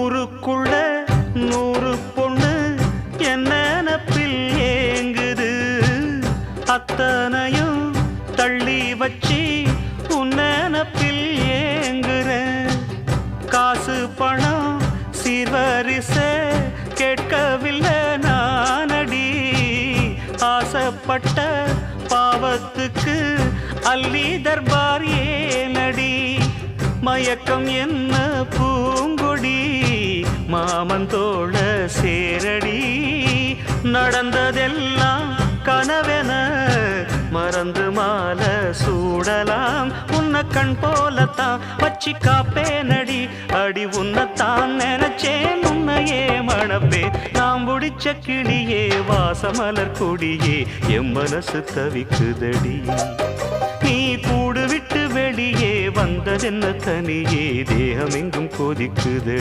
ஊருக்குள்ள 100 பொண்ணு என்ன நினப்பில் ஏங்குது அத்தனையும் தள்ளி வச்சி உன் நினப்பில் ஏங்குற காசு பணம் சீர்வரிசை கேட்கவில்லை நானடி ஆசைப்பட்ட பாவத்துக்கு அல்லி தர்பார் ஏனடி மயக்கம் என்ன பூங்கொடி மாமந்தோள சேரடி நடந்ததெல்லாம் கனவென மறந்து மாலை சூடலாம் உன்னை கண் போலத்தான் வச்சி காப்பேனடி அடி உன்னைத்தான் நினைச்சேன் உன்னையே மணப்பே நாம் பிடிச்ச கிளியே வாசமலர் கொடியே என் மனசு தவிக்குதடி நீ கூடு விட்டு வெளியே வந்ததென்ன தனியே தேகம் எங்கும் கொதிக்குதடி